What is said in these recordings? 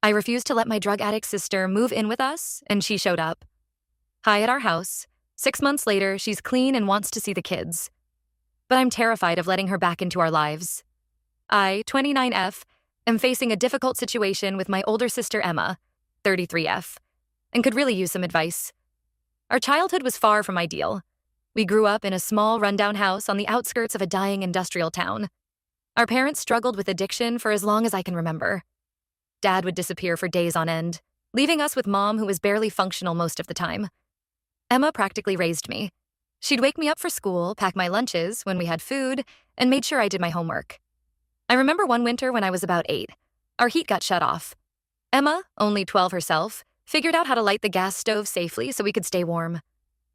I refused to let my drug addict sister move in with us, and she showed up. Hi at our house. 6 months later, she's clean and wants to see the kids. But I'm terrified of letting her back into our lives. I, 29F, am facing a difficult situation with my older sister Emma, 33F, and could really use some advice. Our childhood was far from ideal. We grew up in a small, rundown house on the outskirts of a dying industrial town. Our parents struggled with addiction for as long as I can remember. Dad would disappear for days on end, leaving us with Mom, who was barely functional most of the time. Emma practically raised me. She'd wake me up for school, pack my lunches when we had food, and made sure I did my homework. I remember one winter when I was about 8. Our heat got shut off. Emma, only 12 herself, figured out how to light the gas stove safely so we could stay warm.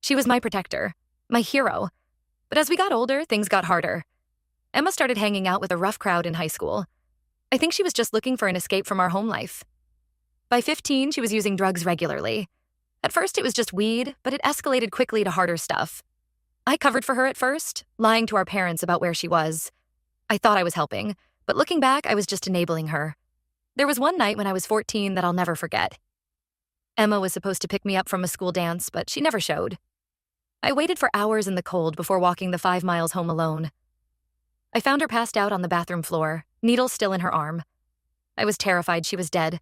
She was my protector, my hero. But as we got older, things got harder. Emma started hanging out with a rough crowd in high school. I think she was just looking for an escape from our home life. By 15, she was using drugs regularly. At first, it was just weed, but it escalated quickly to harder stuff. I covered for her at first, lying to our parents about where she was. I thought I was helping, but looking back, I was just enabling her. There was one night when I was 14 that I'll never forget. Emma was supposed to pick me up from a school dance, but she never showed. I waited for hours in the cold before walking the 5 miles home alone. I found her passed out on the bathroom floor, needle still in her arm. I was terrified she was dead.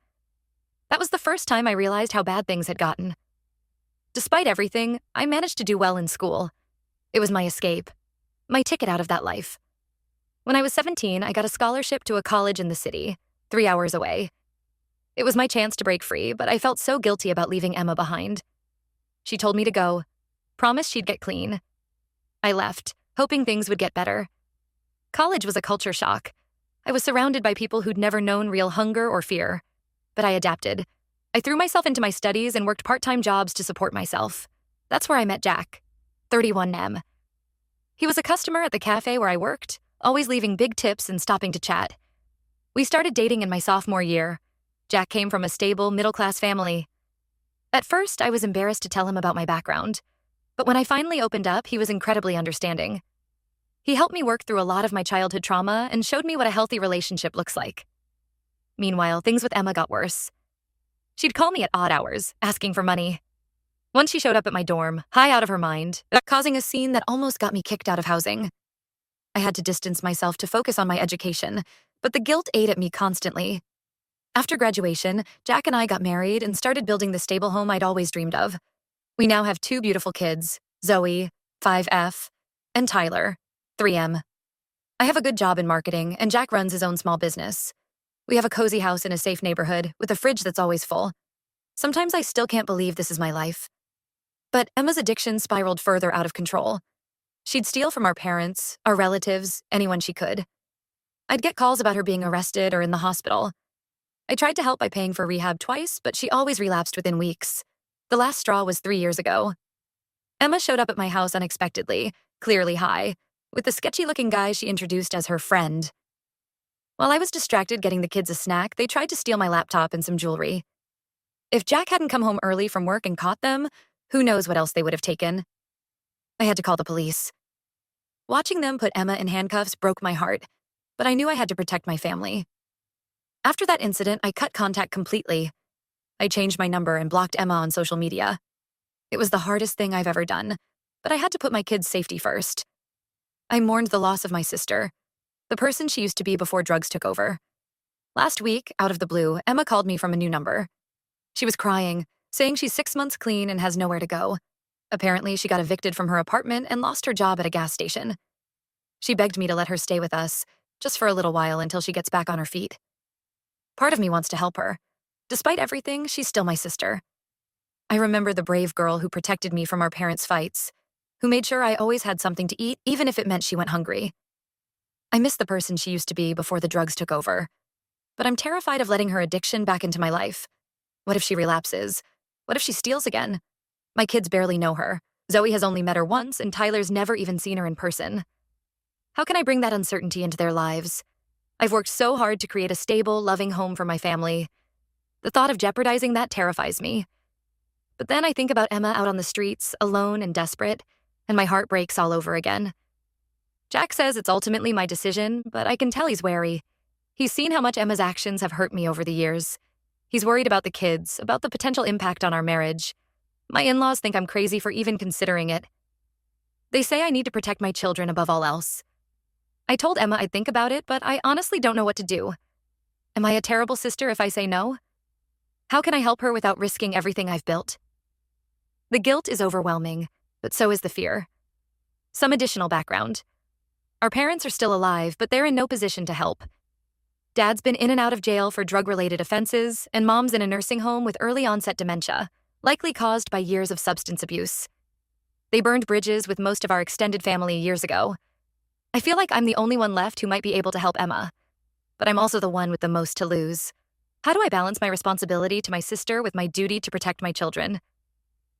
That was the first time I realized how bad things had gotten. Despite everything, I managed to do well in school. It was my escape, my ticket out of that life. When I was 17, I got a scholarship to a college in the city, 3 hours away. It was my chance to break free, but I felt so guilty about leaving Emma behind. She told me to go, promised she'd get clean. I left, hoping things would get better. College was a culture shock. I was surrounded by people who'd never known real hunger or fear. But I adapted. I threw myself into my studies and worked part-time jobs to support myself. That's where I met Jack, 31M. He was a customer at the cafe where I worked, always leaving big tips and stopping to chat. We started dating in my sophomore year. Jack came from a stable, middle-class family. At first, I was embarrassed to tell him about my background. But when I finally opened up, he was incredibly understanding. He helped me work through a lot of my childhood trauma and showed me what a healthy relationship looks like. Meanwhile, things with Emma got worse. She'd call me at odd hours, asking for money. Once she showed up at my dorm, high out of her mind, causing a scene that almost got me kicked out of housing. I had to distance myself to focus on my education, but the guilt ate at me constantly. After graduation, Jack and I got married and started building the stable home I'd always dreamed of. We now have 2 beautiful kids, Zoe, 5F, and Tyler, 3M. I have a good job in marketing, and Jack runs his own small business. We have a cozy house in a safe neighborhood with a fridge that's always full. Sometimes I still can't believe this is my life. But Emma's addiction spiraled further out of control. She'd steal from our parents, our relatives, anyone she could. I'd get calls about her being arrested or in the hospital. I tried to help by paying for rehab twice, but she always relapsed within weeks. The last straw was 3 years ago. Emma showed up at my house unexpectedly, clearly high, with the sketchy-looking guy she introduced as her friend. While I was distracted getting the kids a snack, they tried to steal my laptop and some jewelry. If Jack hadn't come home early from work and caught them, who knows what else they would have taken. I had to call the police. Watching them put Emma in handcuffs broke my heart, but I knew I had to protect my family. After that incident, I cut contact completely. I changed my number and blocked Emma on social media. It was the hardest thing I've ever done, but I had to put my kids' safety first. I mourned the loss of my sister, the person she used to be before drugs took over. Last week, out of the blue, Emma called me from a new number. She was crying, saying she's 6 months clean and has nowhere to go. Apparently, she got evicted from her apartment and lost her job at a gas station. She begged me to let her stay with us, just for a little while until she gets back on her feet. Part of me wants to help her. Despite everything, she's still my sister. I remember the brave girl who protected me from our parents' fights, who made sure I always had something to eat, even if it meant she went hungry. I miss the person she used to be before the drugs took over. But I'm terrified of letting her addiction back into my life. What if she relapses? What if she steals again? My kids barely know her. Zoe has only met her once, and Tyler's never even seen her in person. How can I bring that uncertainty into their lives? I've worked so hard to create a stable, loving home for my family. The thought of jeopardizing that terrifies me. But then I think about Emma out on the streets, alone and desperate, and my heart breaks all over again. Jack says it's ultimately my decision, but I can tell he's wary. He's seen how much Emma's actions have hurt me over the years. He's worried about the kids, about the potential impact on our marriage. My in-laws think I'm crazy for even considering it. They say I need to protect my children above all else. I told Emma I'd think about it, but I honestly don't know what to do. Am I a terrible sister if I say no? How can I help her without risking everything I've built? The guilt is overwhelming, but so is the fear. Some additional background. Our parents are still alive, but they're in no position to help. Dad's been in and out of jail for drug-related offenses, and Mom's in a nursing home with early-onset dementia, likely caused by years of substance abuse. They burned bridges with most of our extended family years ago. I feel like I'm the only one left who might be able to help Emma, but I'm also the one with the most to lose. How do I balance my responsibility to my sister with my duty to protect my children?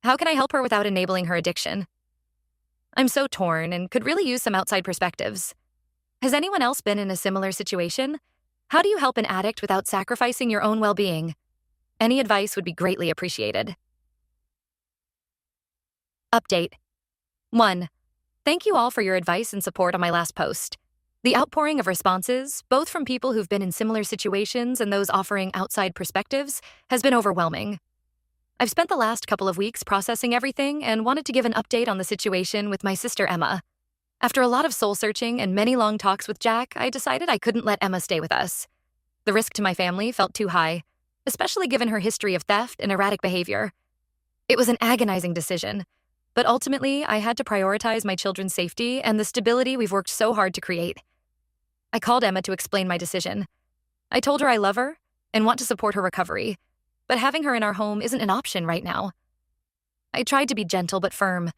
How can I help her without enabling her addiction? I'm so torn and could really use some outside perspectives. Has anyone else been in a similar situation? How do you help an addict without sacrificing your own well-being? Any advice would be greatly appreciated. Update. 1. Thank you all for your advice and support on my last post. The outpouring of responses, both from people who've been in similar situations and those offering outside perspectives, has been overwhelming. I've spent the last couple of weeks processing everything and wanted to give an update on the situation with my sister Emma. After a lot of soul-searching and many long talks with Jack, I decided I couldn't let Emma stay with us. The risk to my family felt too high, especially given her history of theft and erratic behavior. It was an agonizing decision, but ultimately I had to prioritize my children's safety and the stability we've worked so hard to create. I called Emma to explain my decision. I told her I love her and want to support her recovery, but having her in our home isn't an option right now. I tried to be gentle but firm,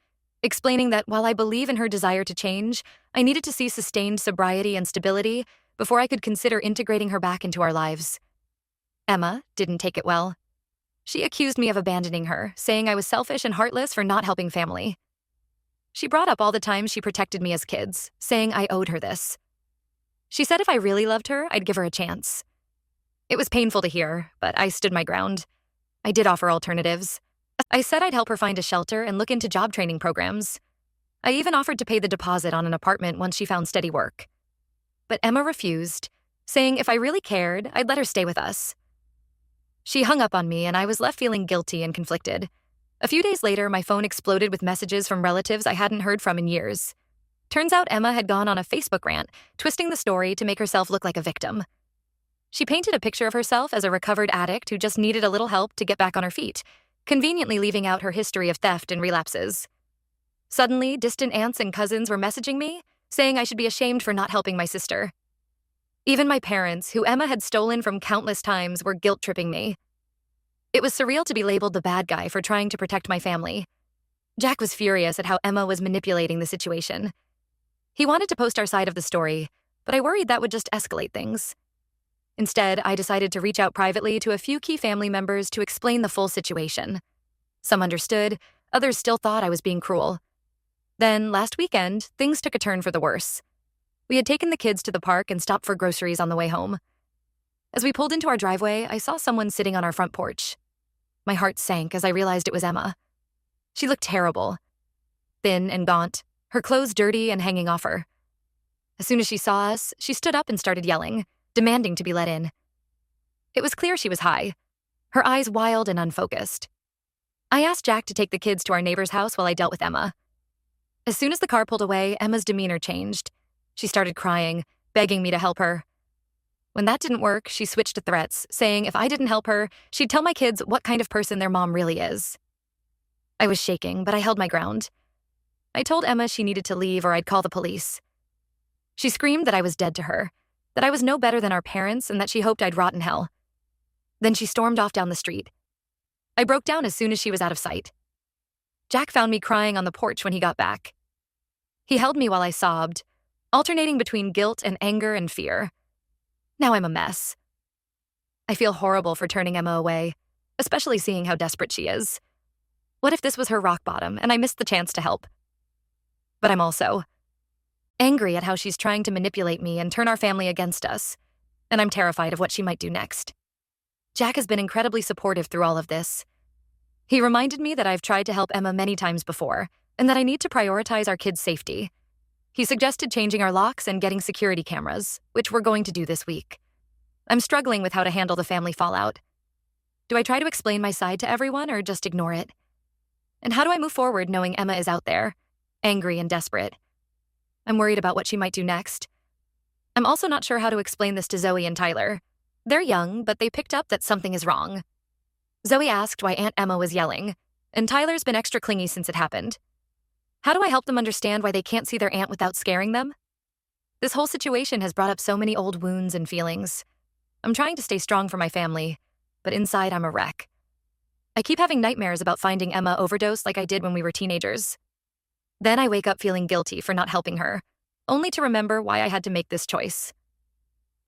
explaining that while I believe in her desire to change, I needed to see sustained sobriety and stability before I could consider integrating her back into our lives. Emma didn't take it well. She accused me of abandoning her, saying I was selfish and heartless for not helping family. She brought up all the times she protected me as kids, saying I owed her this. She said if I really loved her, I'd give her a chance. It was painful to hear, but I stood my ground. I did offer alternatives. I said I'd help her find a shelter and look into job training programs. I even offered to pay the deposit on an apartment once she found steady work. But Emma refused, saying if I really cared, I'd let her stay with us. She hung up on me, and I was left feeling guilty and conflicted. A few days later, my phone exploded with messages from relatives I hadn't heard from in years. Turns out Emma had gone on a Facebook rant, twisting the story to make herself look like a victim. She painted a picture of herself as a recovered addict who just needed a little help to get back on her feet, conveniently leaving out her history of theft and relapses. Suddenly, distant aunts and cousins were messaging me, saying I should be ashamed for not helping my sister. Even my parents, who Emma had stolen from countless times, were guilt-tripping me. It was surreal to be labeled the bad guy for trying to protect my family. Jack was furious at how Emma was manipulating the situation. He wanted to post our side of the story, but I worried that would just escalate things. Instead, I decided to reach out privately to a few key family members to explain the full situation. Some understood, others still thought I was being cruel. Then, last weekend, things took a turn for the worse. We had taken the kids to the park and stopped for groceries on the way home. As we pulled into our driveway, I saw someone sitting on our front porch. My heart sank as I realized it was Emma. She looked terrible. Thin and gaunt, her clothes dirty and hanging off her. As soon as she saw us, she stood up and started yelling, demanding to be let in. It was clear she was high, her eyes wild and unfocused. I asked Jack to take the kids to our neighbor's house while I dealt with Emma. As soon as the car pulled away, Emma's demeanor changed. She started crying, begging me to help her. When that didn't work, she switched to threats, saying if I didn't help her, she'd tell my kids what kind of person their mom really is. I was shaking, but I held my ground. I told Emma she needed to leave or I'd call the police. She screamed that I was dead to her, that I was no better than our parents, and that she hoped I'd rot in hell. Then she stormed off down the street. I broke down as soon as she was out of sight. Jack found me crying on the porch when he got back. He held me while I sobbed, alternating between guilt and anger and fear. Now I'm a mess. I feel horrible for turning Emma away, especially seeing how desperate she is. What if this was her rock bottom and I missed the chance to help? But I'm also angry at how she's trying to manipulate me and turn our family against us, and I'm terrified of what she might do next. Jack has been incredibly supportive through all of this. He reminded me that I've tried to help Emma many times before, and that I need to prioritize our kids' safety. He suggested changing our locks and getting security cameras, which we're going to do this week. I'm struggling with how to handle the family fallout. Do I try to explain my side to everyone or just ignore it? And how do I move forward knowing Emma is out there, angry and desperate? I'm worried about what she might do next. I'm also not sure how to explain this to Zoe and Tyler. They're young, but they picked up that something is wrong. Zoe asked why Aunt Emma was yelling, and Tyler's been extra clingy since it happened. How do I help them understand why they can't see their aunt without scaring them? This whole situation has brought up so many old wounds and feelings. I'm trying to stay strong for my family, but inside I'm a wreck. I keep having nightmares about finding Emma overdosed like I did when we were teenagers. Then I wake up feeling guilty for not helping her, only to remember why I had to make this choice.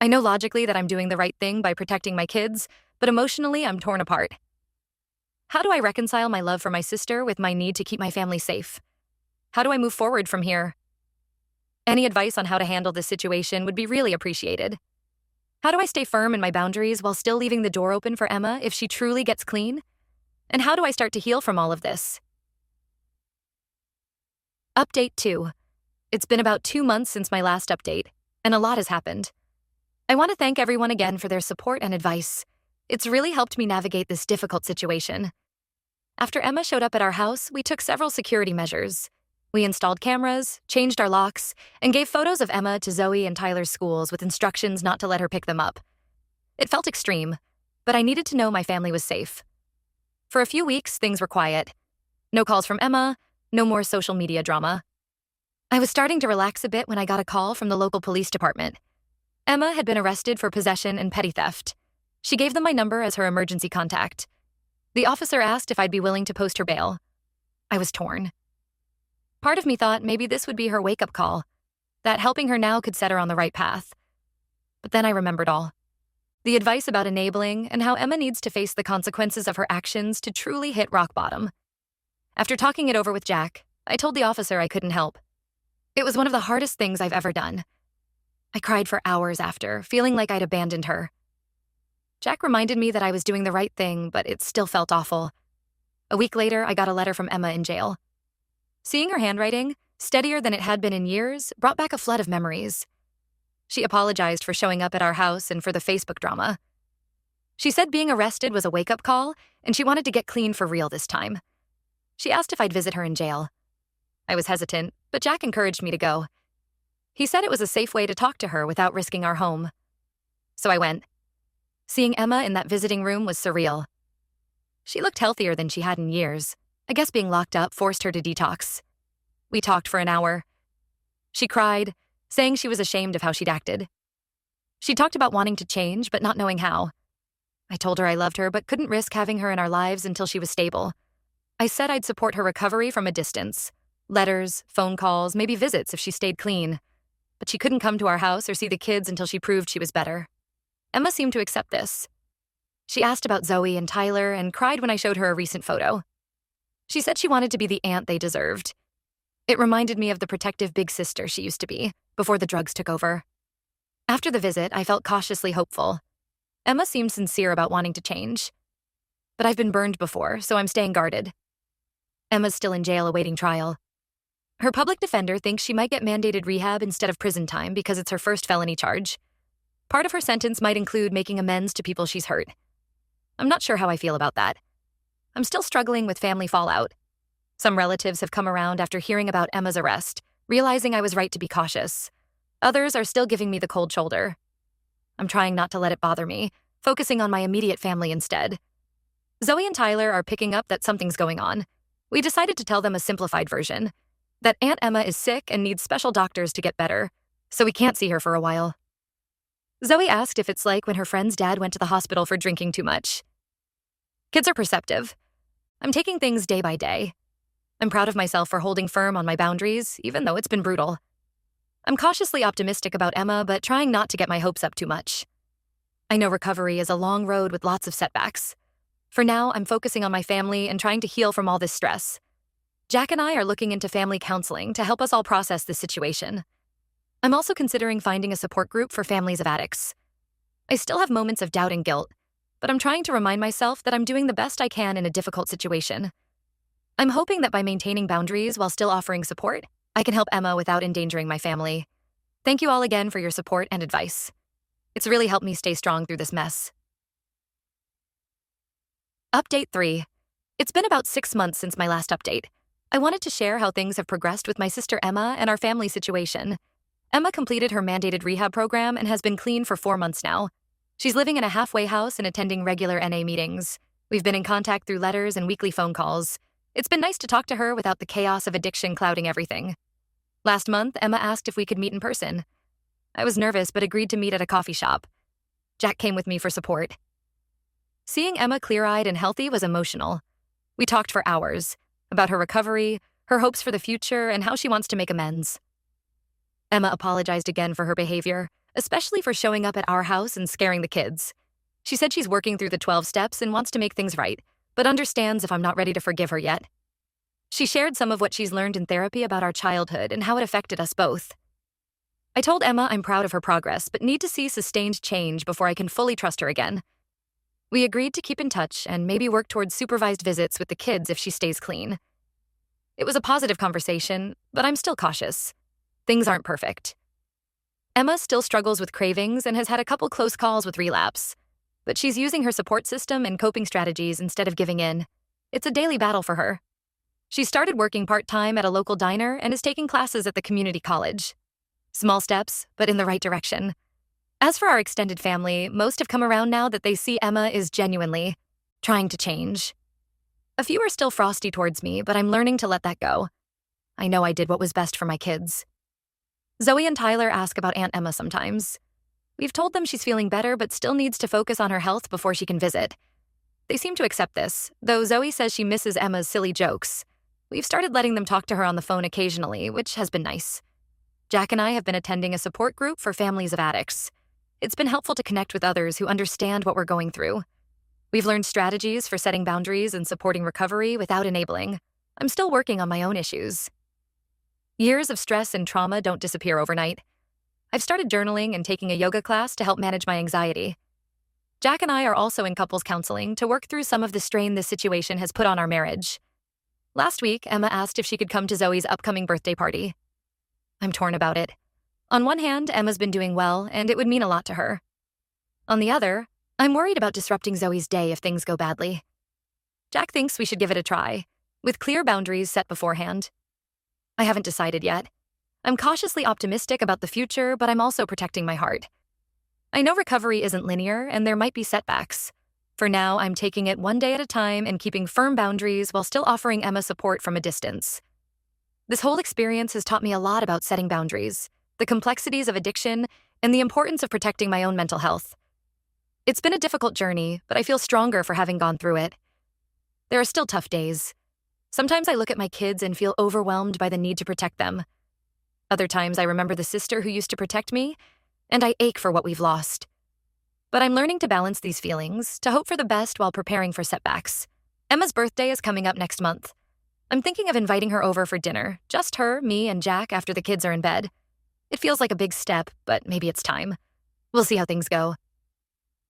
I know logically that I'm doing the right thing by protecting my kids, but emotionally I'm torn apart. How do I reconcile my love for my sister with my need to keep my family safe? How do I move forward from here? Any advice on how to handle this situation would be really appreciated. How do I stay firm in my boundaries while still leaving the door open for Emma if she truly gets clean? And how do I start to heal from all of this? Update 2. It's been about 2 months since my last update, and a lot has happened. I want to thank everyone again for their support and advice. It's really helped me navigate this difficult situation. After Emma showed up at our house, we took several security measures. We installed cameras, changed our locks, and gave photos of Emma to Zoe and Tyler's schools with instructions not to let her pick them up. It felt extreme, but I needed to know my family was safe. For a few weeks, things were quiet. No calls from Emma, no more social media drama. I was starting to relax a bit when I got a call from the local police department. Emma had been arrested for possession and petty theft. She gave them my number as her emergency contact. The officer asked if I'd be willing to post her bail. I was torn. Part of me thought maybe this would be her wake-up call, that helping her now could set her on the right path. But then I remembered all. The advice about enabling and how Emma needs to face the consequences of her actions to truly hit rock bottom. After talking it over with Jack, I told the officer I couldn't help. It was one of the hardest things I've ever done. I cried for hours after, feeling like I'd abandoned her. Jack reminded me that I was doing the right thing, but it still felt awful. A week later, I got a letter from Emma in jail. Seeing her handwriting, steadier than it had been in years, brought back a flood of memories. She apologized for showing up at our house and for the Facebook drama. She said being arrested was a wake-up call, and she wanted to get clean for real this time. She asked if I'd visit her in jail. I was hesitant, but Jack encouraged me to go. He said it was a safe way to talk to her without risking our home. So I went. Seeing Emma in that visiting room was surreal. She looked healthier than she had in years. I guess being locked up forced her to detox. We talked for an hour. She cried, saying she was ashamed of how she'd acted. She talked about wanting to change, but not knowing how. I told her I loved her, but couldn't risk having her in our lives until she was stable. I said I'd support her recovery from a distance. Letters, phone calls, maybe visits if she stayed clean. But she couldn't come to our house or see the kids until she proved she was better. Emma seemed to accept this. She asked about Zoe and Tyler and cried when I showed her a recent photo. She said she wanted to be the aunt they deserved. It reminded me of the protective big sister she used to be, before the drugs took over. After the visit, I felt cautiously hopeful. Emma seemed sincere about wanting to change. But I've been burned before, so I'm staying guarded. Emma's still in jail awaiting trial. Her public defender thinks she might get mandated rehab instead of prison time because it's her first felony charge. Part of her sentence might include making amends to people she's hurt. I'm not sure how I feel about that. I'm still struggling with family fallout. Some relatives have come around after hearing about Emma's arrest, realizing I was right to be cautious. Others are still giving me the cold shoulder. I'm trying not to let it bother me, focusing on my immediate family instead. Zoe and Tyler are picking up that something's going on. We decided to tell them a simplified version, that Aunt Emma is sick and needs special doctors to get better, so we can't see her for a while. Zoe asked if it's like when her friend's dad went to the hospital for drinking too much. Kids are perceptive. I'm taking things day by day. I'm proud of myself for holding firm on my boundaries, even though it's been brutal. I'm cautiously optimistic about Emma, but trying not to get my hopes up too much. I know recovery is a long road with lots of setbacks. For now, I'm focusing on my family and trying to heal from all this stress. Jack and I are looking into family counseling to help us all process this situation. I'm also considering finding a support group for families of addicts. I still have moments of doubt and guilt, but I'm trying to remind myself that I'm doing the best I can in a difficult situation. I'm hoping that by maintaining boundaries while still offering support, I can help Emma without endangering my family. Thank you all again for your support and advice. It's really helped me stay strong through this mess. Update 3. It's been about 6 months since my last update. I wanted to share how things have progressed with my sister Emma and our family situation. Emma completed her mandated rehab program and has been clean for 4 months now. She's living in a halfway house and attending regular NA meetings. We've been in contact through letters and weekly phone calls. It's been nice to talk to her without the chaos of addiction clouding everything. Last month, Emma asked if we could meet in person. I was nervous but agreed to meet at a coffee shop. Jack came with me for support. Seeing Emma clear-eyed and healthy was emotional. We talked for hours about her recovery, her hopes for the future, and how she wants to make amends. Emma apologized again for her behavior, especially for showing up at our house and scaring the kids. She said she's working through the 12 steps and wants to make things right, but understands if I'm not ready to forgive her yet. She shared some of what she's learned in therapy about our childhood and how it affected us both. I told Emma I'm proud of her progress, but need to see sustained change before I can fully trust her again. We agreed to keep in touch and maybe work towards supervised visits with the kids if she stays clean. It was a positive conversation, but I'm still cautious. Things aren't perfect. Emma still struggles with cravings and has had a couple close calls with relapse, but she's using her support system and coping strategies instead of giving in. It's a daily battle for her. She started working part-time at a local diner and is taking classes at the community college. Small steps, but in the right direction. As for our extended family, most have come around now that they see Emma is genuinely trying to change. A few are still frosty towards me, but I'm learning to let that go. I know I did what was best for my kids. Zoe and Tyler ask about Aunt Emma sometimes. We've told them she's feeling better but still needs to focus on her health before she can visit. They seem to accept this, though Zoe says she misses Emma's silly jokes. We've started letting them talk to her on the phone occasionally, which has been nice. Jack and I have been attending a support group for families of addicts. It's been helpful to connect with others who understand what we're going through. We've learned strategies for setting boundaries and supporting recovery without enabling. I'm still working on my own issues. Years of stress and trauma don't disappear overnight. I've started journaling and taking a yoga class to help manage my anxiety. Jack and I are also in couples counseling to work through some of the strain this situation has put on our marriage. Last week, Emma asked if she could come to Zoe's upcoming birthday party. I'm torn about it. On one hand, Emma's been doing well, and it would mean a lot to her. On the other, I'm worried about disrupting Zoe's day if things go badly. Jack thinks we should give it a try, with clear boundaries set beforehand. I haven't decided yet. I'm cautiously optimistic about the future, but I'm also protecting my heart. I know recovery isn't linear, and there might be setbacks. For now, I'm taking it one day at a time and keeping firm boundaries while still offering Emma support from a distance. This whole experience has taught me a lot about setting boundaries, the complexities of addiction, and the importance of protecting my own mental health. It's been a difficult journey, but I feel stronger for having gone through it. There are still tough days. Sometimes I look at my kids and feel overwhelmed by the need to protect them. Other times I remember the sister who used to protect me, and I ache for what we've lost. But I'm learning to balance these feelings, to hope for the best while preparing for setbacks. Emma's birthday is coming up next month. I'm thinking of inviting her over for dinner, just her, me, and Jack after the kids are in bed. It feels like a big step, but maybe it's time. We'll see how things go.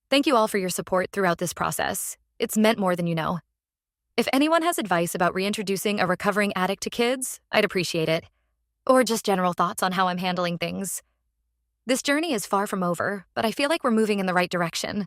Thank you all for your support throughout this process. It's meant more than you know. If anyone has advice about reintroducing a recovering addict to kids, I'd appreciate it. Or just general thoughts on how I'm handling things. This journey is far from over, but I feel like we're moving in the right direction.